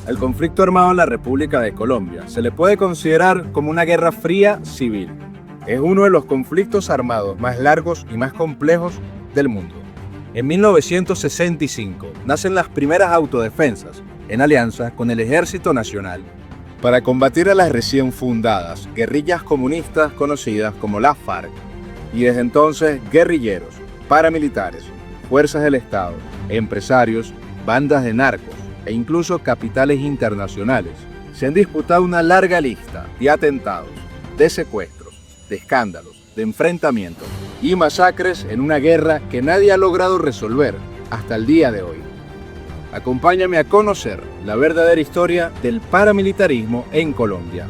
El conflicto armado en la República de Colombia se le puede considerar como una guerra fría civil. Es uno de los conflictos armados más largos y más complejos del mundo. En 1965 nacen las primeras autodefensas en alianza con el Ejército Nacional para combatir a las recién fundadas guerrillas comunistas conocidas como la FARC. Y desde entonces guerrilleros, paramilitares, fuerzas del Estado, empresarios, bandas de narcos e incluso capitales internacionales se han disputado una larga lista de atentados, de secuestros, de escándalos, de enfrentamientos y masacres en una guerra que nadie ha logrado resolver hasta el día de hoy. Acompáñame a conocer la verdadera historia del paramilitarismo en Colombia.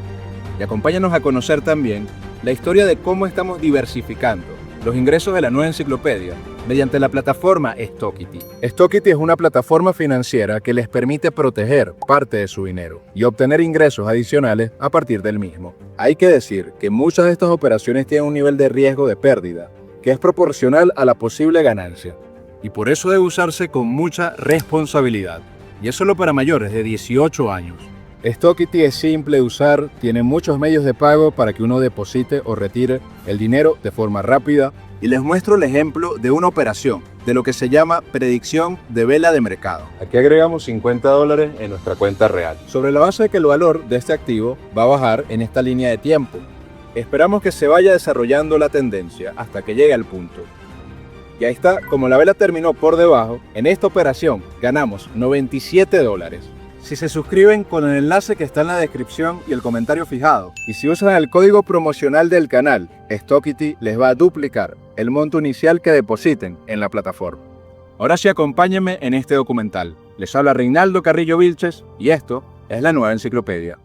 Y acompáñanos a conocer también la historia de cómo estamos diversificando los ingresos de la nueva enciclopedia mediante la plataforma Stockity. Stockity es una plataforma financiera que les permite proteger parte de su dinero y obtener ingresos adicionales a partir del mismo. Hay que decir que muchas de estas operaciones tienen un nivel de riesgo de pérdida que es proporcional a la posible ganancia y por eso debe usarse con mucha responsabilidad. Y es solo para mayores de 18 años. Stockity es simple de usar, tiene muchos medios de pago para que uno deposite o retire el dinero de forma rápida. Y les muestro el ejemplo de una operación, de lo que se llama predicción de vela de mercado. Aquí agregamos $50 en nuestra cuenta real, sobre la base de que el valor de este activo va a bajar en esta línea de tiempo. Esperamos que se vaya desarrollando la tendencia hasta que llegue al punto. Y ahí está, como la vela terminó por debajo, en esta operación ganamos $97. Si se suscriben con el enlace que está en la descripción y el comentario fijado, y si usan el código promocional del canal, Stockity les va a duplicar el monto inicial que depositen en la plataforma. Ahora sí, acompáñenme en este documental. Les habla Reinaldo Carrillo Vilches y esto es la nueva enciclopedia.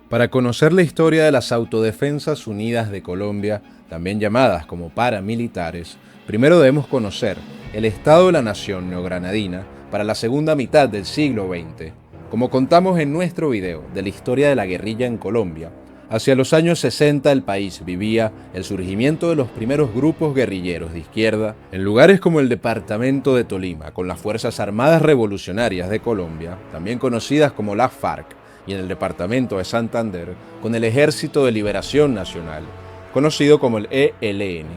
Para conocer la historia de las Autodefensas Unidas de Colombia, también llamadas como paramilitares, primero debemos conocer el estado de la nación neogranadina para la segunda mitad del siglo XX. Como contamos en nuestro video de la historia de la guerrilla en Colombia, hacia los años 60 el país vivía el surgimiento de los primeros grupos guerrilleros de izquierda en lugares como el departamento de Tolima, con las Fuerzas Armadas Revolucionarias de Colombia, también conocidas como la FARC, y en el departamento de Santander, con el Ejército de Liberación Nacional, conocido como el ELN.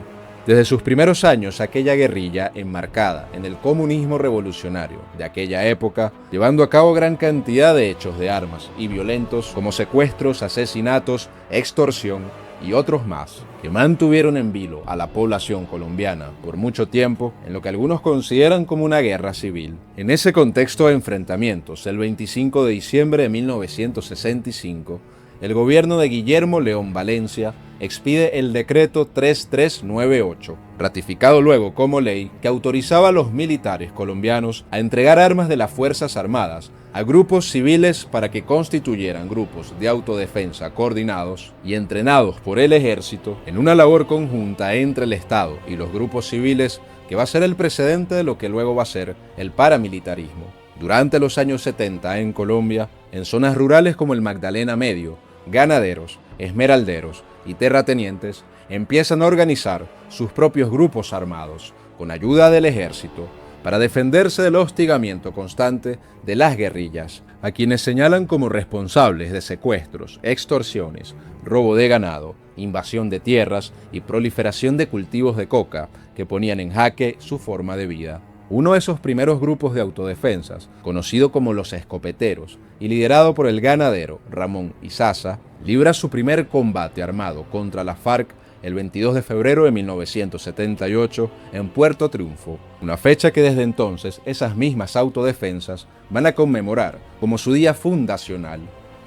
Desde sus primeros años, aquella guerrilla enmarcada en el comunismo revolucionario de aquella época, llevando a cabo gran cantidad de hechos de armas y violentos como secuestros, asesinatos, extorsión y otros más, que mantuvieron en vilo a la población colombiana por mucho tiempo en lo que algunos consideran como una guerra civil. En ese contexto de enfrentamientos, el 25 de diciembre de 1965, el gobierno de Guillermo León Valencia expide el decreto 3398, ratificado luego como ley, que autorizaba a los militares colombianos a entregar armas de las Fuerzas Armadas a grupos civiles para que constituyeran grupos de autodefensa coordinados y entrenados por el ejército en una labor conjunta entre el Estado y los grupos civiles que va a ser el precedente de lo que luego va a ser el paramilitarismo. Durante los años 70 en Colombia, en zonas rurales como el Magdalena Medio, ganaderos, esmeralderos y terratenientes empiezan a organizar sus propios grupos armados, con ayuda del ejército, para defenderse del hostigamiento constante de las guerrillas, a quienes señalan como responsables de secuestros, extorsiones, robo de ganado, invasión de tierras y proliferación de cultivos de coca que ponían en jaque su forma de vida. Uno de esos primeros grupos de autodefensas, conocido como los escopeteros y liderado por el ganadero Ramón Izaza, libra su primer combate armado contra la FARC el 22 de febrero de 1978 en Puerto Triunfo, una fecha que desde entonces esas mismas autodefensas van a conmemorar como su día fundacional.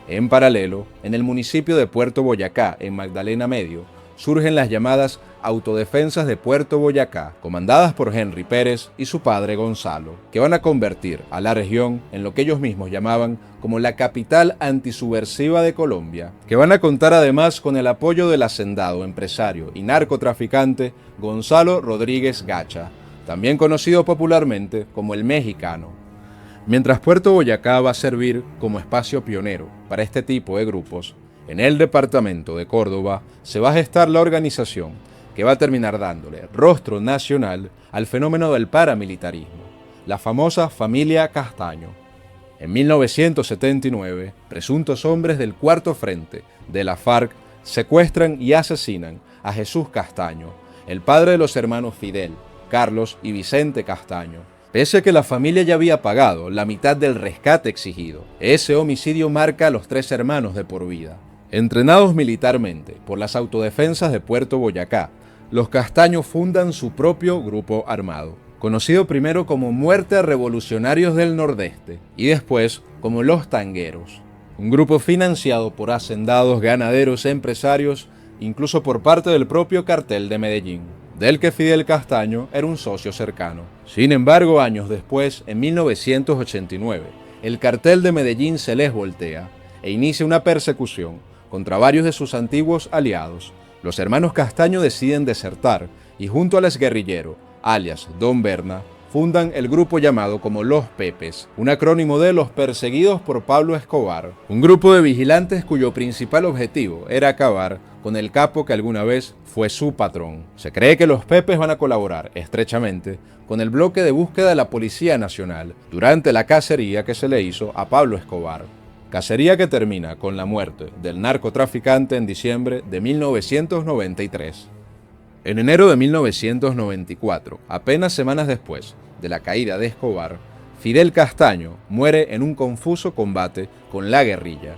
En paralelo, en el municipio de Puerto Boyacá, en Magdalena Medio, surgen las llamadas Autodefensas de Puerto Boyacá, comandadas por Henry Pérez y su padre Gonzalo, que van a convertir a la región en lo que ellos mismos llamaban como la capital antisubversiva de Colombia, que van a contar además con el apoyo del hacendado, empresario y narcotraficante Gonzalo Rodríguez Gacha, también conocido popularmente como el Mexicano. Mientras Puerto Boyacá va a servir como espacio pionero para este tipo de grupos, en el departamento de Córdoba se va a gestar la organización que va a terminar dándole rostro nacional al fenómeno del paramilitarismo, la famosa familia Castaño. En 1979, presuntos hombres del Cuarto Frente de la FARC secuestran y asesinan a Jesús Castaño, el padre de los hermanos Fidel, Carlos y Vicente Castaño. Pese a que la familia ya había pagado la mitad del rescate exigido, ese homicidio marca a los tres hermanos de por vida. Entrenados militarmente por las autodefensas de Puerto Boyacá, los Castaño fundan su propio grupo armado, conocido primero como Muerte a Revolucionarios del Nordeste y después como Los Tangueros, un grupo financiado por hacendados, ganaderos, empresarios, incluso por parte del propio cartel de Medellín, del que Fidel Castaño era un socio cercano. Sin embargo, años después, en 1989, el cartel de Medellín se les voltea e inicia una persecución contra varios de sus antiguos aliados. Los hermanos Castaño deciden desertar y junto al exguerrillero, alias Don Berna, fundan el grupo llamado como Los Pepes, un acrónimo de Los Perseguidos por Pablo Escobar, un grupo de vigilantes cuyo principal objetivo era acabar con el capo que alguna vez fue su patrón. Se cree que los Pepes van a colaborar estrechamente con el bloque de búsqueda de la Policía Nacional durante la cacería que se le hizo a Pablo Escobar. Cacería que termina con la muerte del narcotraficante en diciembre de 1993. En enero de 1994, apenas semanas después de la caída de Escobar, Fidel Castaño muere en un confuso combate con la guerrilla.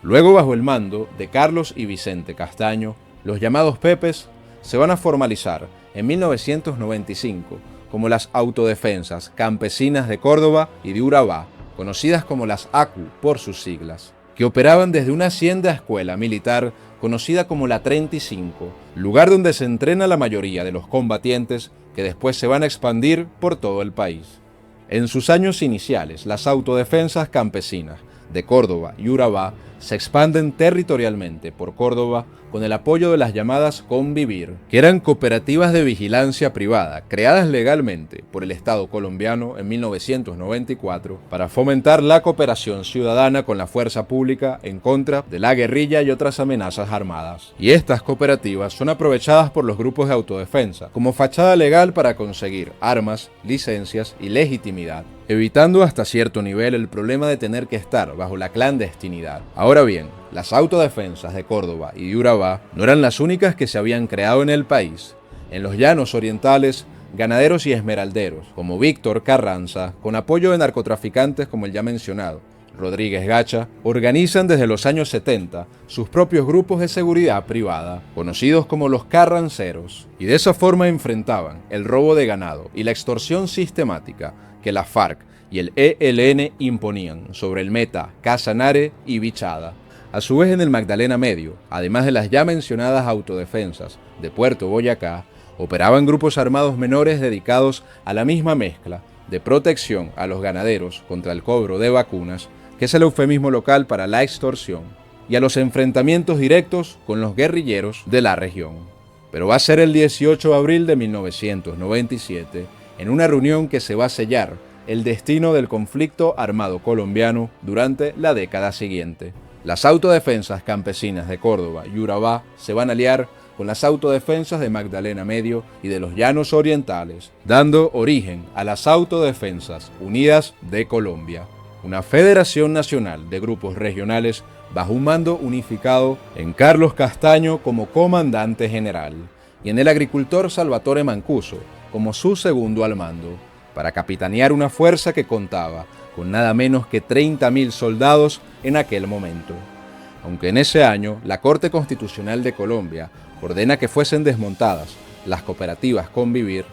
Luego, bajo el mando de Carlos y Vicente Castaño, los llamados Pepes se van a formalizar en 1995 como las Autodefensas Campesinas de Córdoba y de Urabá, conocidas como las ACU por sus siglas, que operaban desde una hacienda escuela militar conocida como la 35, lugar donde se entrena la mayoría de los combatientes que después se van a expandir por todo el país. En sus años iniciales, las Autodefensas Campesinas de Córdoba y Urabá se expanden territorialmente por Córdoba con el apoyo de las llamadas Convivir, que eran cooperativas de vigilancia privada creadas legalmente por el Estado colombiano en 1994 para fomentar la cooperación ciudadana con la fuerza pública en contra de la guerrilla y otras amenazas armadas. Y estas cooperativas son aprovechadas por los grupos de autodefensa como fachada legal para conseguir armas, licencias y legitimidad, evitando hasta cierto nivel el problema de tener que estar bajo la clandestinidad. Ahora bien, las autodefensas de Córdoba y de Urabá no eran las únicas que se habían creado en el país. En los llanos orientales, ganaderos y esmeralderos, como Víctor Carranza, con apoyo de narcotraficantes como el ya mencionado Rodríguez Gacha, organizan desde los años 70 sus propios grupos de seguridad privada, conocidos como los carranceros, y de esa forma enfrentaban el robo de ganado y la extorsión sistemática que la FARC y el ELN imponían sobre el Meta, Casanare y Bichada. A su vez, en el Magdalena Medio, además de las ya mencionadas autodefensas de Puerto Boyacá, operaban grupos armados menores dedicados a la misma mezcla de protección a los ganaderos contra el cobro de vacunas, que es el eufemismo local para la extorsión, y a los enfrentamientos directos con los guerrilleros de la región. Pero va a ser el 18 de abril de 1997, en una reunión que se va a sellar el destino del conflicto armado colombiano durante la década siguiente. Las autodefensas campesinas de Córdoba y Urabá se van a aliar con las autodefensas de Magdalena Medio y de los Llanos Orientales, dando origen a las Autodefensas Unidas de Colombia, una federación nacional de grupos regionales bajo un mando unificado en Carlos Castaño como comandante general y en el agricultor Salvatore Mancuso como su segundo al mando, para capitanear una fuerza que contaba con nada menos que 30.000 soldados en aquel momento. Aunque en ese año la Corte Constitucional de Colombia ordena que fuesen desmontadas las cooperativas Convivir,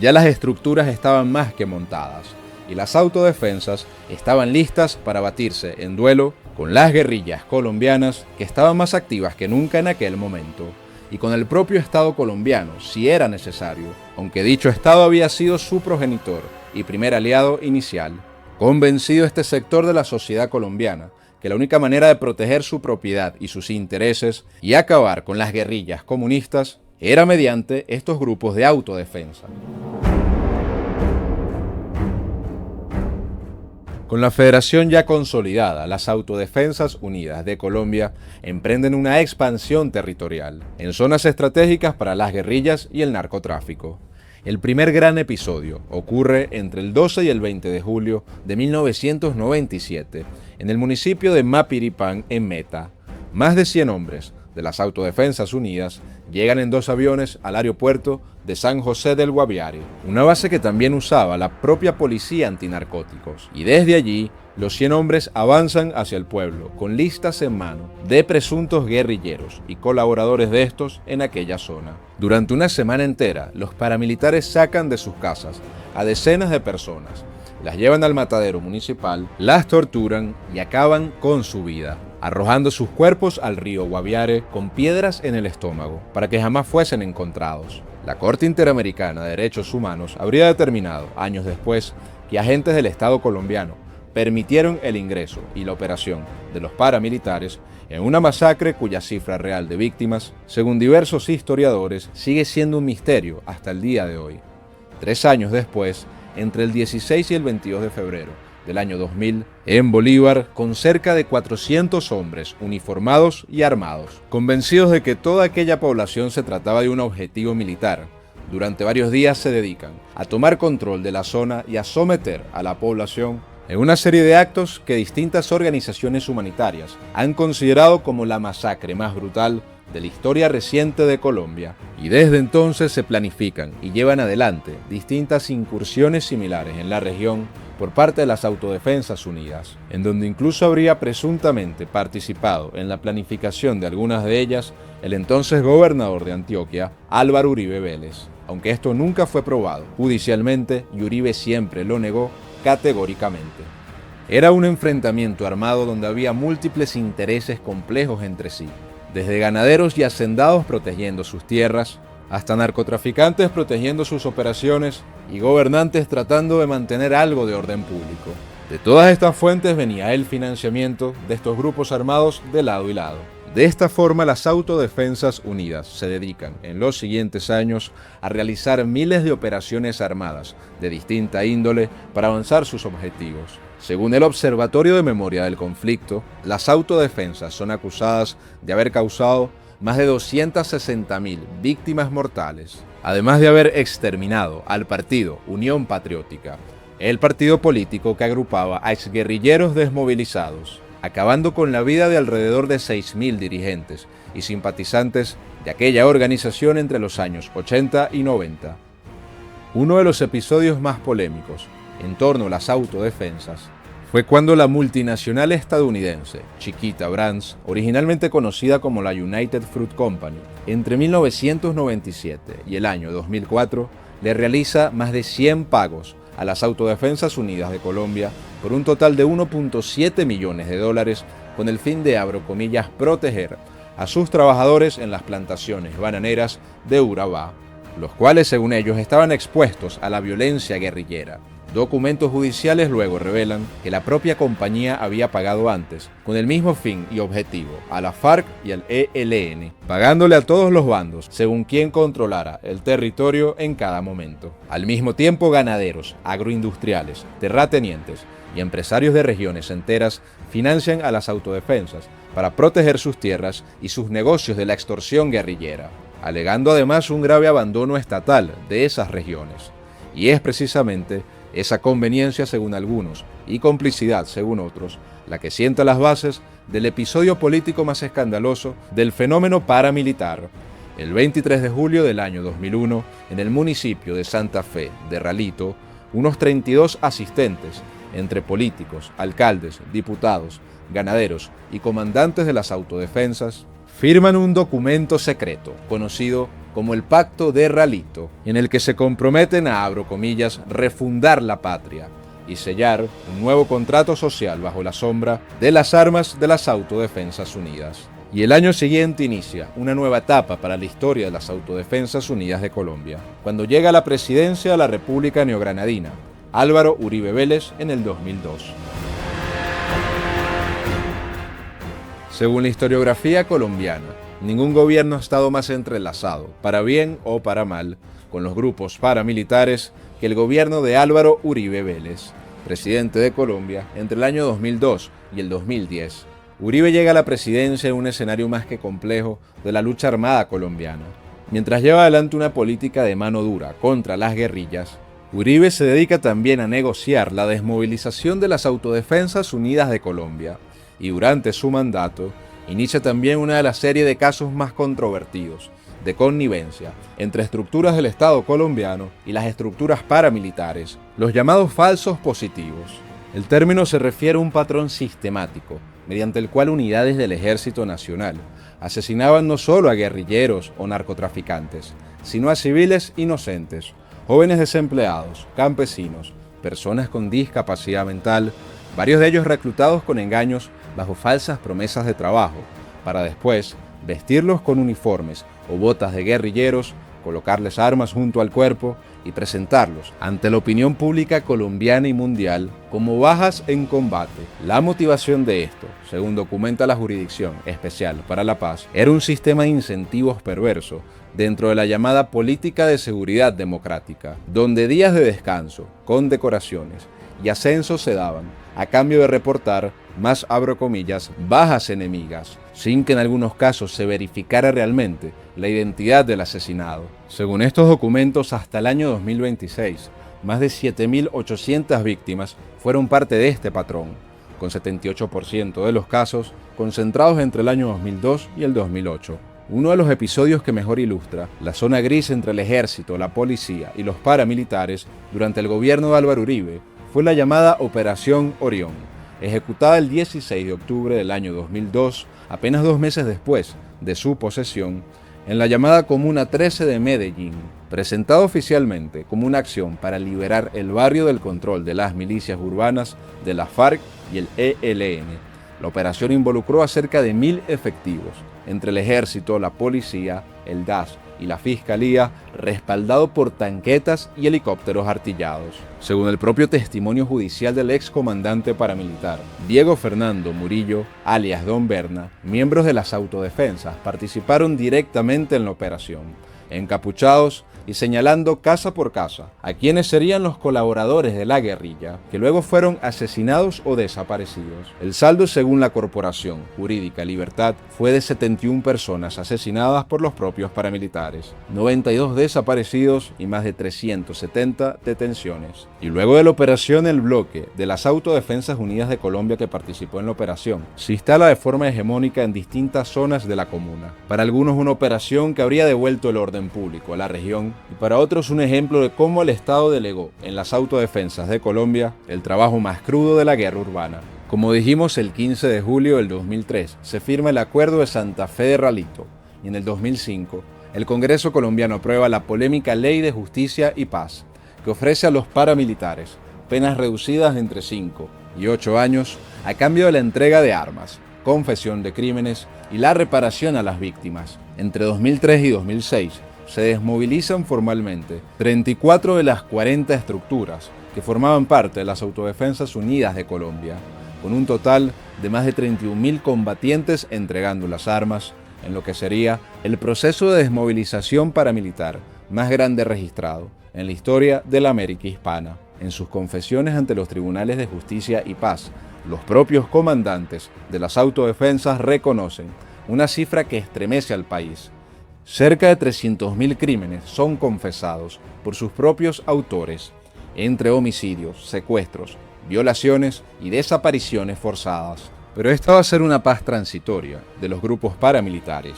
ya las estructuras estaban más que montadas y las autodefensas estaban listas para batirse en duelo con las guerrillas colombianas que estaban más activas que nunca en aquel momento, y con el propio Estado colombiano, si era necesario, aunque dicho Estado había sido su progenitor y primer aliado inicial. Convencido este sector de la sociedad colombiana que la única manera de proteger su propiedad y sus intereses y acabar con las guerrillas comunistas era mediante estos grupos de autodefensa. Con la federación ya consolidada, las Autodefensas Unidas de Colombia emprenden una expansión territorial en zonas estratégicas para las guerrillas y el narcotráfico. El primer gran episodio ocurre entre el 12 y el 20 de julio de 1997 en el municipio de Mapiripán, en Meta. Más de 100 hombres de las Autodefensas Unidas llegan en 2 aviones al aeropuerto de San José del Guaviare, una base que también usaba la propia policía antinarcóticos. Y desde allí, los 100 hombres avanzan hacia el pueblo con listas en mano de presuntos guerrilleros y colaboradores de estos en aquella zona. Durante una semana entera, los paramilitares sacan de sus casas a decenas de personas, las llevan al matadero municipal, las torturan y acaban con su vida, arrojando sus cuerpos al río Guaviare con piedras en el estómago para que jamás fuesen encontrados. La Corte Interamericana de Derechos Humanos habría determinado, años después, que agentes del Estado colombiano permitieron el ingreso y la operación de los paramilitares en una masacre cuya cifra real de víctimas, según diversos historiadores, sigue siendo un misterio hasta el día de hoy. 3 años después, entre el 16 y el 22 de febrero del año 2000, en Bolívar, con cerca de 400 hombres uniformados y armados, convencidos de que toda aquella población se trataba de un objetivo militar. Durante varios días se dedican a tomar control de la zona y a someter a la población en una serie de actos que distintas organizaciones humanitarias han considerado como la masacre más brutal de la historia reciente de Colombia, y desde entonces se planifican y llevan adelante distintas incursiones similares en la región por parte de las Autodefensas Unidas, en donde incluso habría presuntamente participado en la planificación de algunas de ellas el entonces gobernador de Antioquia, Álvaro Uribe Vélez, aunque esto nunca fue probado judicialmente y Uribe siempre lo negó categóricamente. Era un enfrentamiento armado donde había múltiples intereses complejos entre sí, desde ganaderos y hacendados protegiendo sus tierras, hasta narcotraficantes protegiendo sus operaciones y gobernantes tratando de mantener algo de orden público. De todas estas fuentes venía el financiamiento de estos grupos armados de lado y lado. De esta forma, las Autodefensas Unidas se dedican en los siguientes años a realizar miles de operaciones armadas de distinta índole para avanzar sus objetivos. Según el Observatorio de Memoria del Conflicto, las autodefensas son acusadas de haber causado más de 260.000 víctimas mortales, además de haber exterminado al partido Unión Patriótica, el partido político que agrupaba a exguerrilleros desmovilizados, acabando con la vida de alrededor de 6.000 dirigentes y simpatizantes de aquella organización entre los años 80 y 90. Uno de los episodios más polémicos en torno a las autodefensas fue cuando la multinacional estadounidense Chiquita Brands, originalmente conocida como la United Fruit Company, entre 1997 y el año 2004 le realiza más de 100 pagos a las Autodefensas Unidas de Colombia por un total de 1.7 millones de dólares con el fin de, abro comillas, proteger a sus trabajadores en las plantaciones bananeras de Urabá, los cuales según ellos estaban expuestos a la violencia guerrillera. Documentos judiciales luego revelan que la propia compañía había pagado antes, con el mismo fin y objetivo, a la FARC y al ELN, pagándole a todos los bandos, según quien controlara el territorio en cada momento. Al mismo tiempo, ganaderos, agroindustriales, terratenientes y empresarios de regiones enteras financian a las autodefensas para proteger sus tierras y sus negocios de la extorsión guerrillera, alegando además un grave abandono estatal de esas regiones. Y es precisamente esa conveniencia según algunos y complicidad según otros la que sienta las bases del episodio político más escandaloso del fenómeno paramilitar. El 23 de julio del año 2001, en el municipio de Santa Fe de Ralito, unos 32 asistentes, entre políticos, alcaldes, diputados, ganaderos y comandantes de las autodefensas, firman un documento secreto conocido como el Pacto de Ralito, en el que se comprometen a, abro comillas, refundar la patria y sellar un nuevo contrato social bajo la sombra de las armas de las Autodefensas Unidas. Y el año siguiente inicia una nueva etapa para la historia de las Autodefensas Unidas de Colombia, cuando llega a la presidencia de la República Neogranadina, Álvaro Uribe Vélez, en el 2002. Según la historiografía colombiana, ningún gobierno ha estado más entrelazado, para bien o para mal, con los grupos paramilitares que el gobierno de Álvaro Uribe Vélez, presidente de Colombia entre el año 2002 y el 2010. Uribe llega a la presidencia en un escenario más que complejo de la lucha armada colombiana. Mientras lleva adelante una política de mano dura contra las guerrillas, Uribe se dedica también a negociar la desmovilización de las Autodefensas Unidas de Colombia, y durante su mandato inicia también una de las series de casos más controvertidos de connivencia entre estructuras del Estado colombiano y las estructuras paramilitares, los llamados falsos positivos. El término se refiere a un patrón sistemático, mediante el cual unidades del Ejército Nacional asesinaban no solo a guerrilleros o narcotraficantes, sino a civiles inocentes, jóvenes desempleados, campesinos, personas con discapacidad mental, varios de ellos reclutados con engaños bajo falsas promesas de trabajo, para después vestirlos con uniformes o botas de guerrilleros, colocarles armas junto al cuerpo y presentarlos ante la opinión pública colombiana y mundial como bajas en combate. La motivación de esto, según documenta la Jurisdicción Especial para la Paz, era un sistema de incentivos perverso dentro de la llamada política de seguridad democrática, donde días de descanso, condecoraciones y ascensos se daban a cambio de reportar más, abro comillas, bajas enemigas, sin que en algunos casos se verificara realmente la identidad del asesinado. Según estos documentos, hasta el año 2026, más de 7.800 víctimas fueron parte de este patrón, con 78% de los casos concentrados entre el año 2002 y el 2008. Uno de los episodios que mejor ilustra la zona gris entre el ejército, la policía y los paramilitares durante el gobierno de Álvaro Uribe fue la llamada Operación Orión, ejecutada el 16 de octubre del año 2002, apenas 2 meses después de su posesión, en la llamada Comuna 13 de Medellín, presentado oficialmente como una acción para liberar el barrio del control de las milicias urbanas de la FARC y el ELN. La operación involucró a cerca de 1.000 efectivos, entre el ejército, la policía, el DAS y la fiscalía, respaldado por tanquetas y helicópteros artillados. Según el propio testimonio judicial del excomandante paramilitar Diego Fernando Murillo, alias Don Berna, miembros de las autodefensas participaron directamente en la operación, encapuchados y señalando casa por casa a quienes serían los colaboradores de la guerrilla, que luego fueron asesinados o desaparecidos. El saldo, según la Corporación Jurídica Libertad, fue de 71 personas asesinadas por los propios paramilitares, 92 desaparecidos y más de 370 detenciones. Y luego de la operación, el bloque de las Autodefensas Unidas de Colombia que participó en la operación se instala de forma hegemónica en distintas zonas de la comuna. Para algunos, una operación que habría devuelto el orden público a la región, y para otros un ejemplo de cómo el Estado delegó en las autodefensas de Colombia el trabajo más crudo de la guerra urbana. Como dijimos, el 15 de julio del 2003 se firma el Acuerdo de Santa Fe de Ralito, y en el 2005 el Congreso colombiano aprueba la polémica Ley de Justicia y Paz, que ofrece a los paramilitares penas reducidas de entre 5 y 8 años a cambio de la entrega de armas, confesión de crímenes y la reparación a las víctimas. Entre 2003 y 2006 se desmovilizan formalmente 34 de las 40 estructuras que formaban parte de las Autodefensas Unidas de Colombia, con un total de más de 31.000 combatientes entregando las armas, en lo que sería el proceso de desmovilización paramilitar más grande registrado en la historia de la América hispana. En sus confesiones ante los tribunales de justicia y paz, los propios comandantes de las autodefensas reconocen una cifra que estremece al país. Cerca de 300.000 crímenes son confesados por sus propios autores, entre homicidios, secuestros, violaciones y desapariciones forzadas. Pero esta va a ser una paz transitoria de los grupos paramilitares.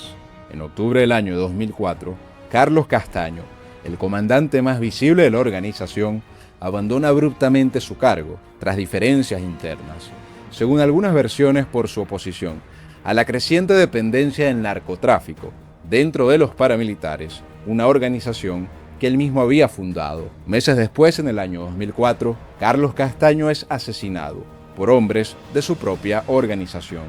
En octubre del año 2004, Carlos Castaño, el comandante más visible de la organización, abandona abruptamente su cargo tras diferencias internas, según algunas versiones por su oposición a la creciente dependencia del narcotráfico dentro de los paramilitares, una organización que él mismo había fundado. Meses después, en el año 2004, Carlos Castaño es asesinado por hombres de su propia organización.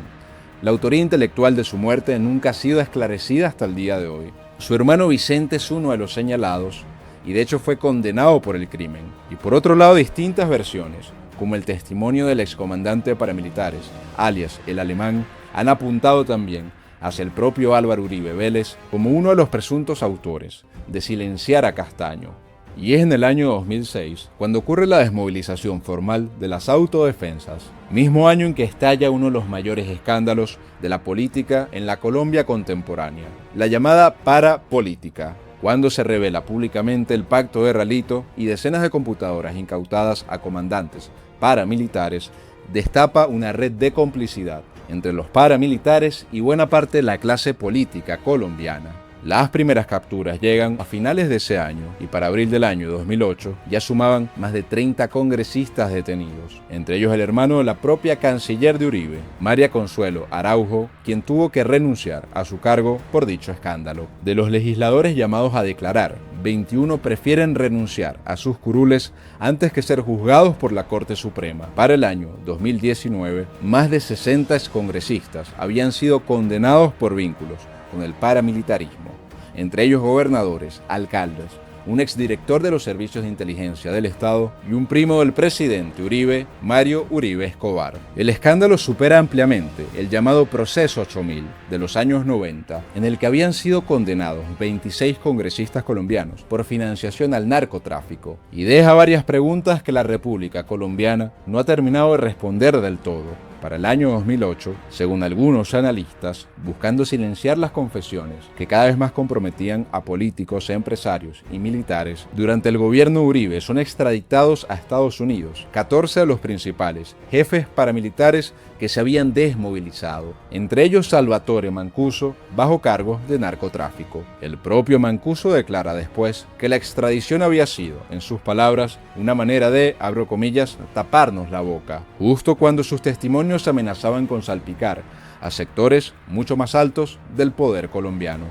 La autoría intelectual de su muerte nunca ha sido esclarecida hasta el día de hoy. Su hermano Vicente es uno de los señalados y de hecho fue condenado por el crimen. Y por otro lado, distintas versiones, como el testimonio del excomandante de paramilitares, alias el Alemán, han apuntado también hacia el propio Álvaro Uribe Vélez como uno de los presuntos autores de silenciar a Castaño. Y es en el año 2006 cuando ocurre la desmovilización formal de las autodefensas, mismo año en que estalla uno de los mayores escándalos de la política en la Colombia contemporánea, la llamada parapolítica, cuando se revela públicamente el pacto de Ralito y decenas de computadoras incautadas a comandantes paramilitares destapa una red de complicidad entre los paramilitares y buena parte de la clase política colombiana. Las primeras capturas llegan a finales de ese año y para abril del año 2008 ya sumaban más de 30 congresistas detenidos, entre ellos el hermano de la propia canciller de Uribe, María Consuelo Araujo, quien tuvo que renunciar a su cargo por dicho escándalo. De los legisladores llamados a declarar, 21 prefieren renunciar a sus curules antes que ser juzgados por la Corte Suprema. Para el año 2019, más de 60 excongresistas habían sido condenados por vínculos con el paramilitarismo, entre ellos gobernadores, alcaldes, un exdirector de los servicios de inteligencia del Estado y un primo del presidente Uribe, Mario Uribe Escobar. El escándalo supera ampliamente el llamado Proceso 8000 de los años 90, en el que habían sido condenados 26 congresistas colombianos por financiación al narcotráfico, y deja varias preguntas que la República Colombiana no ha terminado de responder del todo. Para el año 2008, según algunos analistas, buscando silenciar las confesiones que cada vez más comprometían a políticos, empresarios y militares, durante el gobierno Uribe son extraditados a Estados Unidos 14 de los principales jefes paramilitares que se habían desmovilizado, entre ellos Salvatore Mancuso, bajo cargos de narcotráfico. El propio Mancuso declara después que la extradición había sido, en sus palabras, una manera de, abro comillas, taparnos la boca, justo cuando sus testimonios amenazaban con salpicar a sectores mucho más altos del poder colombiano.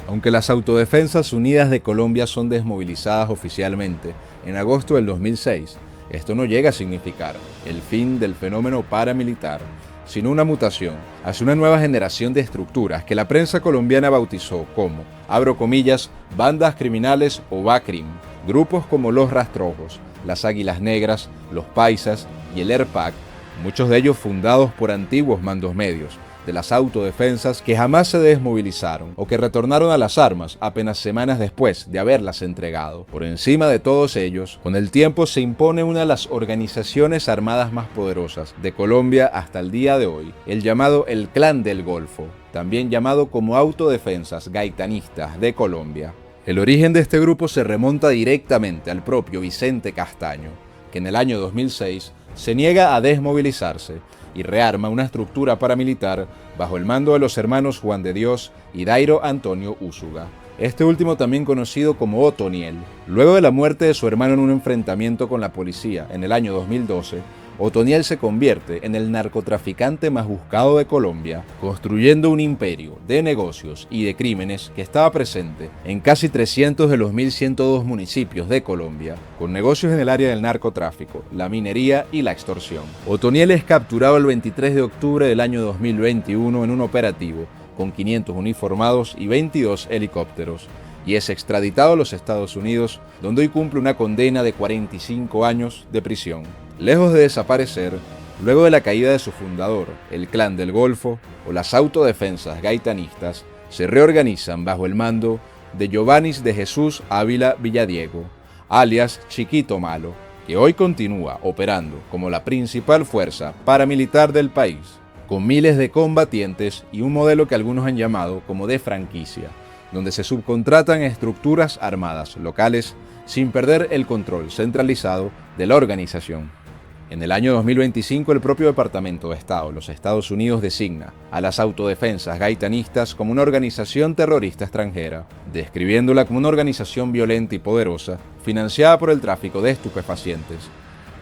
Aunque las Autodefensas Unidas de Colombia son desmovilizadas oficialmente en agosto del 2006, esto no llega a significar el fin del fenómeno paramilitar, sino una mutación hacia una nueva generación de estructuras que la prensa colombiana bautizó como, abro comillas, bandas criminales o BACRIM, grupos como los Rastrojos, las Águilas Negras, los Paisas y el ERPAC, muchos de ellos fundados por antiguos mandos medios de las autodefensas que jamás se desmovilizaron o que retornaron a las armas apenas semanas después de haberlas entregado. Por encima de todos ellos, con el tiempo se impone una de las organizaciones armadas más poderosas de Colombia hasta el día de hoy, el llamado el Clan del Golfo, también llamado como Autodefensas Gaitanistas de Colombia. El origen de este grupo se remonta directamente al propio Vicente Castaño, que en el año 2006 se niega a desmovilizarse y rearma una estructura paramilitar bajo el mando de los hermanos Juan de Dios y Dairo Antonio Úsuga. Este último también conocido como Otoniel. Luego de la muerte de su hermano en un enfrentamiento con la policía en el año 2012, Otoniel se convierte en el narcotraficante más buscado de Colombia, construyendo un imperio de negocios y de crímenes que estaba presente en casi 300 de los 1.102 municipios de Colombia, con negocios en el área del narcotráfico, la minería y la extorsión. Otoniel es capturado el 23 de octubre del año 2021 en un operativo con 500 uniformados y 22 helicópteros, y es extraditado a los Estados Unidos, donde hoy cumple una condena de 45 años de prisión. Lejos de desaparecer, luego de la caída de su fundador, el Clan del Golfo o las Autodefensas Gaitanistas, se reorganizan bajo el mando de Giovannis de Jesús Ávila Villadiego, alias Chiquito Malo, que hoy continúa operando como la principal fuerza paramilitar del país, con miles de combatientes y un modelo que algunos han llamado como de franquicia, donde se subcontratan estructuras armadas locales sin perder el control centralizado de la organización. En el año 2025, el propio Departamento de Estado de los Estados Unidos designa a las Autodefensas Gaitanistas como una organización terrorista extranjera, describiéndola como una organización violenta y poderosa, financiada por el tráfico de estupefacientes.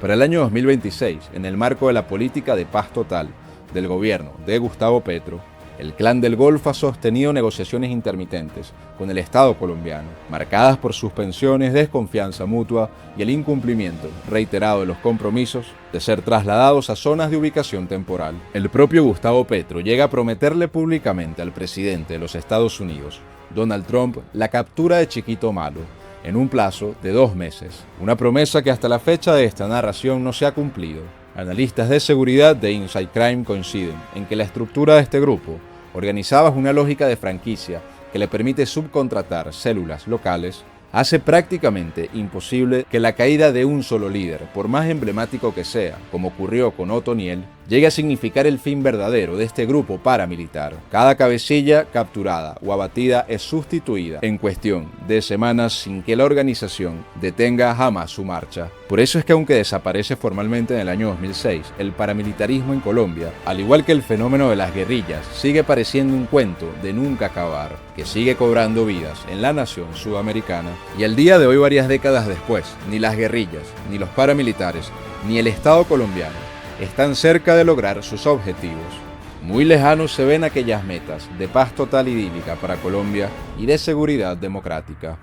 Para el año 2026, en el marco de la política de paz total del gobierno de Gustavo Petro, el Clan del Golfo ha sostenido negociaciones intermitentes con el Estado colombiano, marcadas por suspensiones, desconfianza mutua y el incumplimiento reiterado de los compromisos de ser trasladados a zonas de ubicación temporal. El propio Gustavo Petro llega a prometerle públicamente al presidente de los Estados Unidos, Donald Trump, la captura de Chiquito Malo en un plazo de 2 meses, una promesa que hasta la fecha de esta narración no se ha cumplido. Analistas de seguridad de Inside Crime coinciden en que la estructura de este grupo, organizada bajo una lógica de franquicia que le permite subcontratar células locales, hace prácticamente imposible que la caída de un solo líder, por más emblemático que sea, como ocurrió con Otoniel, llegue a significar el fin verdadero de este grupo paramilitar. Cada cabecilla capturada o abatida es sustituida en cuestión de semanas sin que la organización detenga jamás su marcha. Por eso es que aunque desaparece formalmente en el año 2006, el paramilitarismo en Colombia, al igual que el fenómeno de las guerrillas, sigue pareciendo un cuento de nunca acabar, que sigue cobrando vidas en la nación sudamericana. Y al día de hoy, varias décadas después, ni las guerrillas, ni los paramilitares, ni el Estado colombiano están cerca de lograr sus objetivos. Muy lejanos se ven aquellas metas de paz total idílica para Colombia y de seguridad democrática.